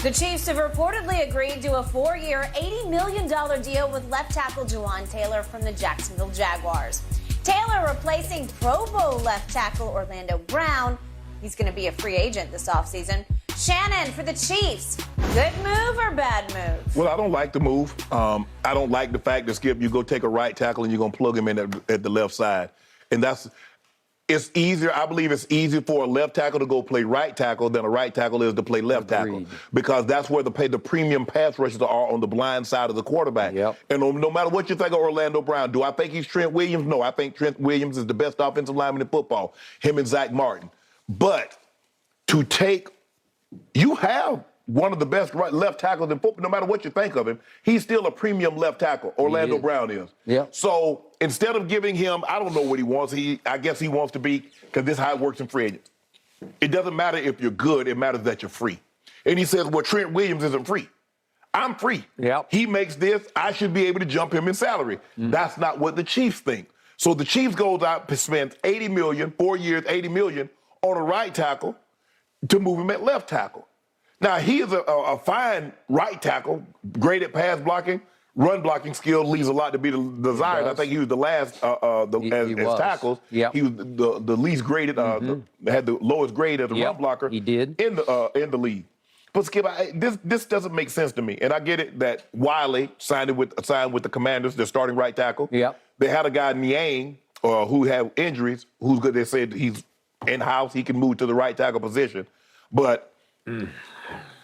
The Chiefs have reportedly agreed to a 4-year, $80 million deal with left tackle Jawaan Taylor from the Jacksonville Jaguars. Taylor replacing Pro Bowl left tackle Orlando Brown. He's going to be a free agent this offseason. Shannon, for the Chiefs, good move or bad move? Well, I don't like the move. I don't like the fact that, Skip, you go take a right tackle and you're going to plug him in at the left side. And it's easier, I believe it's easier for a left tackle to go play right tackle than a right tackle is to play left tackle. Because that's where the premium pass rushers are on the blind side of the quarterback. Yep. And no matter what you think of Orlando Brown, do I think he's Trent Williams? No, I think Trent Williams is the best offensive lineman in football, him and Zach Martin. But you have one of the best left tackles in football, no matter what you think of him. He's still a premium left tackle, Orlando Brown is. Yeah. So instead of giving him, I don't know what he wants. I guess he wants to be, because this is how it works in free agents. It doesn't matter if you're good, it matters that you're free. And he says, well, Trent Williams isn't free. I'm free. Yep. He makes this, I should be able to jump him in salary. That's not what the Chiefs think. So the Chiefs goes out and spends $80 million, 4 years, $80 million on a right tackle to move him at left tackle. Now, he is a fine right tackle, great at pass blocking. Run blocking skill leaves a lot to be desired. I think he was the last as tackles. Yep. He was the least graded, had the lowest grade as a run blocker. He did. In the league. But Skip, this doesn't make sense to me. And I get it that Wiley signed with the Commanders, their starting right tackle. Yep. They had a guy, Niang, who had injuries, who's good. They said he's in-house, he can move to the right tackle position. But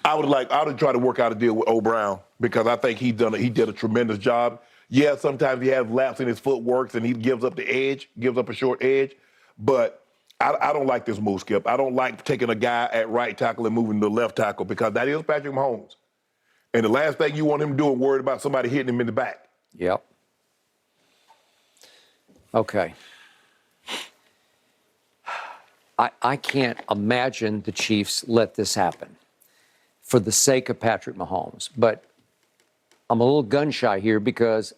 I would try to work out a deal with Brown, because I think he did a tremendous job. Yeah, sometimes he has laps in his footwork and he gives up the edge, gives up a short edge. But I don't like this move, Skip. I don't like taking a guy at right tackle and moving to left tackle, because that is Patrick Mahomes. And the last thing you want him doing, worried about somebody hitting him in the back. Yep. Okay. I can't imagine the Chiefs let this happen for the sake of Patrick Mahomes. But I'm a little gun-shy here, because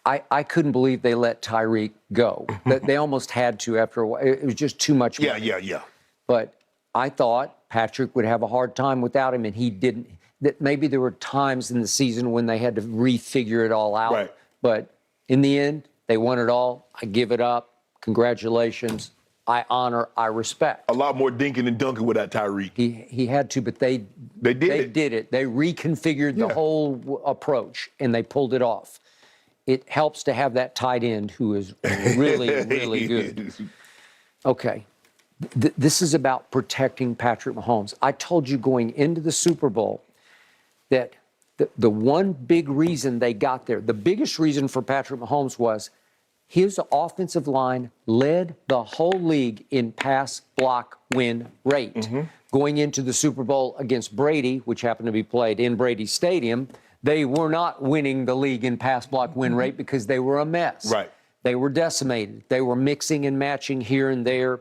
I couldn't believe they let Tyreek go. They almost had to after a while. It was just too much money. Yeah. But I thought Patrick would have a hard time without him, and he didn't. That maybe there were times in the season when they had to refigure it all out. Right. But in the end, they won it all. I give it up. Congratulations. I honor, I respect. A lot more dinking and dunking with that Tyreek. He had to, but they did it. They reconfigured the whole approach, and they pulled it off. It helps to have that tight end who is really, really good. Okay. This is about protecting Patrick Mahomes. I told you going into the Super Bowl that the one big reason they got there, the biggest reason for Patrick Mahomes was his offensive line led the whole league in pass block win rate. Going into the Super Bowl against Brady, which happened to be played in Brady Stadium, they were not winning the league in pass block win rate because they were a mess. Right. They were decimated. They were mixing and matching here and there.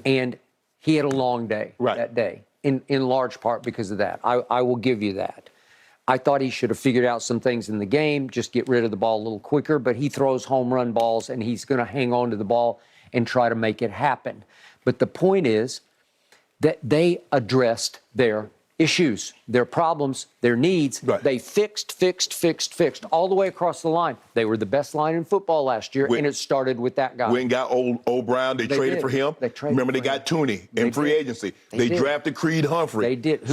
And he had a long day that day, in large part because of that. I will give you that. I thought he should have figured out some things in the game, just get rid of the ball a little quicker, but he throws home run balls, and he's going to hang on to the ball and try to make it happen. But the point is that they addressed their issues, their problems, their needs. Right. They fixed all the way across the line. They were the best line in football last year, and it started with that guy. Went and got old Brown. They traded for him. Remember, they got Tooney in free agency. They drafted Creed Humphrey. They did.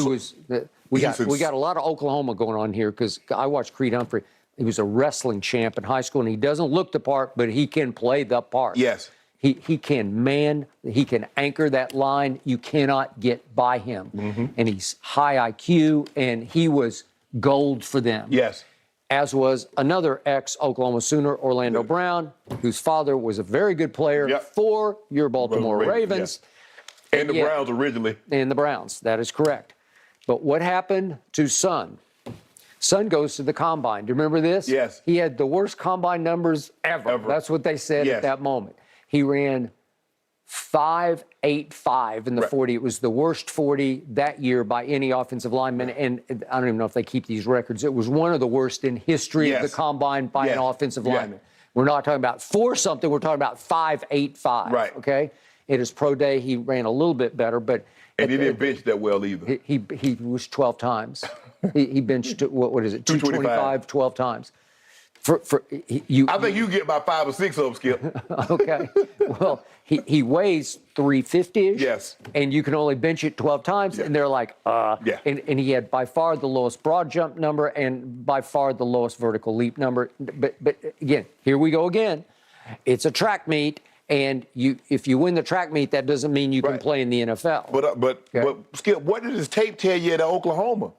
We got a lot of Oklahoma going on here, because I watched Creed Humphrey. He was a wrestling champ in high school, and he doesn't look the part, but he can play the part. Yes. He can anchor that line. You cannot get by him. And he's high IQ, and he was gold for them. Yes. As was another ex-Oklahoma Sooner, Orlando Brown, whose father was a very good player for your Baltimore Ravens. Yeah. And the Browns originally. And the Browns, that is correct. But what happened to Son? Son goes to the combine. Do you remember this? Yes. He had the worst combine numbers ever. That's what they said at that moment. He ran 5.85 in the 40. It was the worst 40 that year by any offensive lineman. And I don't even know if they keep these records. It was one of the worst in history of the combine by an offensive lineman. We're not talking about 4-something. We're talking about 5.85. Right. Okay? At his pro day, he ran a little bit better, but And he didn't bench that well either. He was 12 times. He benched, what is it, 225, 12 times. I think you get about 5 or 6 of them, Skip. Okay. Well, he weighs 350-ish. Yes. And you can only bench it 12 times. Yeah. And they're like, Yeah. And he had by far the lowest broad jump number and by far the lowest vertical leap number. But again, here we go again. It's a track meet. And if you win the track meet, that doesn't mean you can play in the NFL. But Skip, what did his tape tell you at Oklahoma?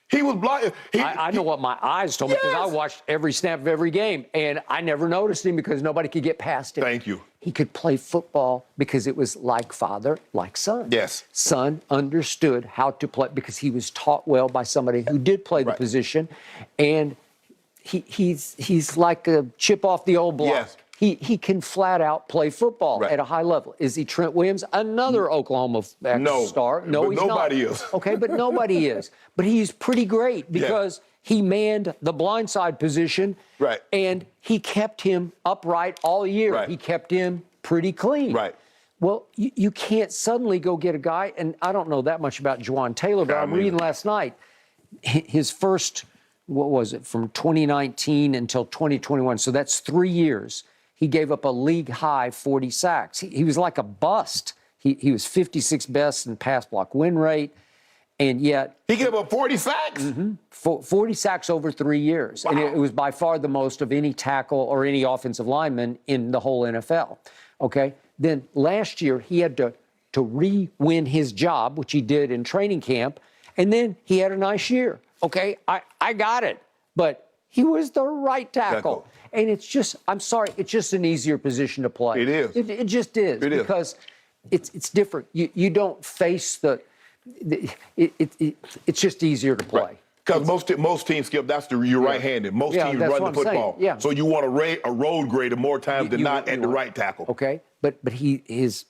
He was blind. I know what my eyes told me because I watched every snap of every game, and I never noticed him because nobody could get past him. Thank you. He could play football because it was like father, like son. Yes. Son understood how to play because he was taught well by somebody who did play the position, and he's like a chip off the old block. Yes. He can flat out play football at a high level. Is he Trent Williams? Another Oklahoma star? No, he's nobody not. is. Okay, but nobody is. But he's pretty great because he manned the blindside position. Right. And he kept him upright all year. Right. He kept him pretty clean. Right. Well, you can't suddenly go get a guy, and I don't know that much about Jawaan Taylor, but I'm reading last night, his first, what was it, from 2019 until 2021, so that's 3 years. He gave up a league-high 40 sacks. He was like a bust. He was 56th best in pass block win rate, and yet... He gave up 40 sacks? Mm-hmm. 40 sacks over 3 years. Wow. And it was by far the most of any tackle or any offensive lineman in the whole NFL. Okay? Then last year, he had to re-win his job, which he did in training camp, and then he had a nice year. Okay? I got it. But he was the right tackle. And it's just, I'm sorry, it's just an easier position to play. It is. It just is. It is. Because it's different. You don't face it's just easier to play. Because most teams, Skip, you're right-handed. Most teams run the football. Yeah. So you want a road grader more times than not at the right tackle. Okay. But his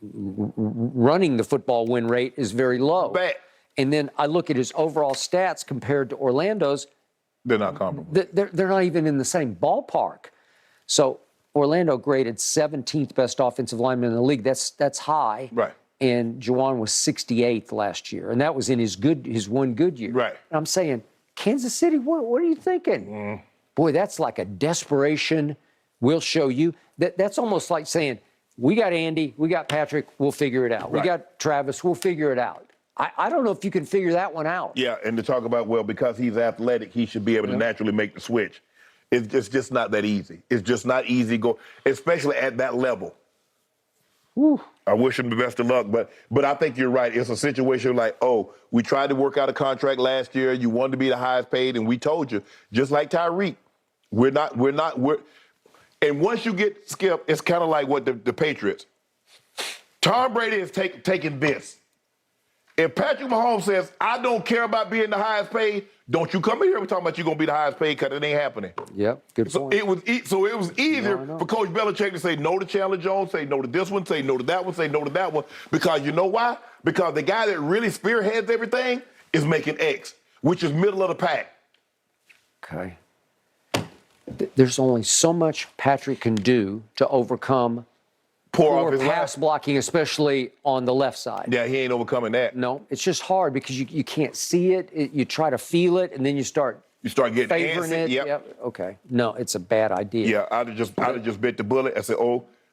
running the football win rate is very low. Bad. And then I look at his overall stats compared to Orlando's. They're not comparable. They're not even in the same ballpark. So Orlando graded 17th best offensive lineman in the league. That's high. Right. And Jawaan was 68th last year, and that was in his one good year. Right. And I'm saying, Kansas City, what are you thinking? Boy, that's like a desperation. We'll show you. That's almost like saying, we got Andy, we got Patrick, we'll figure it out. Right. We got Travis, we'll figure it out. I don't know if you can figure that one out. Yeah, and to talk about, well, because he's athletic, he should be able to naturally make the switch. It's just not that easy. It's just not easy, especially at that level. Whew. I wish him the best of luck, but I think you're right. It's a situation like, we tried to work out a contract last year. You wanted to be the highest paid, and we told you, just like Tyreek, and once you get Skip, it's kind of like what the Patriots. Tom Brady is taking this. If Patrick Mahomes says, I don't care about being the highest paid, don't you come in here and talk about you're going to be the highest paid because it ain't happening. Yep, good point. So it was easier for Coach Belichick to say no to Chandler Jones, say no to this one, say no to that one, say no to that one. Because you know why? Because the guy that really spearheads everything is making X, which is middle of the pack. Okay. There's only so much Patrick can do to overcome poor pass blocking, especially on the left side. Yeah, he ain't overcoming that. No, it's just hard because you can't see it. You try to feel it, and then you start getting favoring antsy. it. Yep. Okay. No, it's a bad idea. Yeah, I'd have just bit the bullet. I said,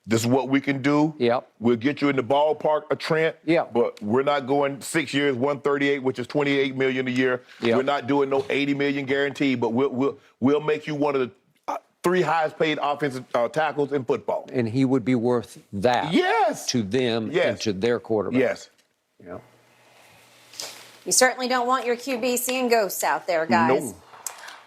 this is what we can do. Yep. We'll get you in the ballpark of Trent. Yeah. But we're not going 6 years, 138, which is $28 million a year. Yep. We're not doing no $80 million guarantee, but we'll make you one of the 3 highest paid offensive tackles in football. And he would be worth that. Yes. To them and to their quarterback. Yes. Yeah. You certainly don't want your QB seeing ghosts out there, guys. No.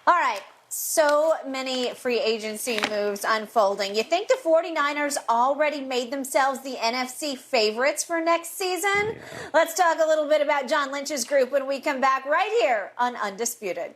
All right. So many free agency moves unfolding. You think the 49ers already made themselves the NFC favorites for next season? Yeah. Let's talk a little bit about John Lynch's group when we come back right here on Undisputed.